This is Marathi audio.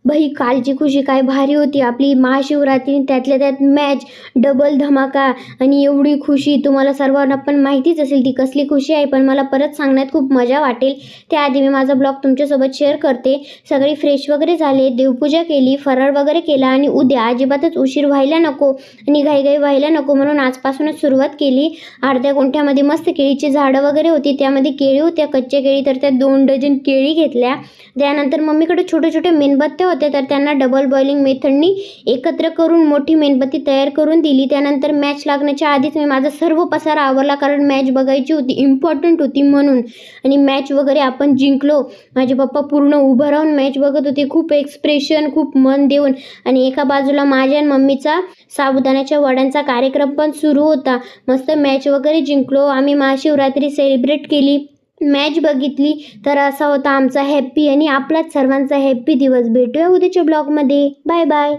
भाई कालची खुशी काय भारी होती आपली महाशिवरात्री, त्यातल्या त्यात मॅच, डबल धमाका आणि एवढी खुशी तुम्हाला सर्वांना पण माहितीच असेल ती कसली खुशी आहे, पण मला परत सांगण्यात खूप मजा वाटेल. त्याआधी मी माझा ब्लॉग तुमच्यासोबत शेअर करते. सगळी फ्रेश वगैरे झाले, देवपूजा केली, फराळ वगैरे केला आणि उद्या अजिबातच उशीर व्हायला नको आणि घाईघाई व्हायला नको म्हणून आजपासूनच सुरुवात केली. अर्ध्या गुंठ्यामध्ये मस्त केळीची झाडं वगैरे होती, त्यामध्ये केळी होत्या, कच्च्या केळी, तर त्या 2 डझन केळी घेतल्या. त्यानंतर मम्मीकडे छोटे छोटे मेणबत्त्या होत्या, तर त्यांना डबल बॉइलिंग मेथडनी एकत्र करून मोठी मेणबत्ती तयार करून दिली. त्यानंतर मॅच लागण्याच्या आधीच मी माझा सर्व पसारा आवरला, कारण मॅच बघायची होती, इम्पॉर्टंट होती म्हणून. आणि मॅच वगैरे आपण जिंकलो. माझे पप्पा पूर्ण उभं राहून मॅच बघत होते, खूप एक्सप्रेशन, खूप मन देऊन. आणि एका बाजूला माझ्या आणि मम्मीचा साबुदाण्याच्या वड्यांचा कार्यक्रम पण सुरू होता. मस्त मॅच वगैरे जिंकलो आम्ही, महाशिवरात्री सेलिब्रेट केली, मॅच बघितली. तर असा होता आमचा हॅप्पी आणि आपलाच सर्वांचा हॅप्पी दिवस. भेटूया उद्याच्या ब्लॉगमध्ये. Bye bye.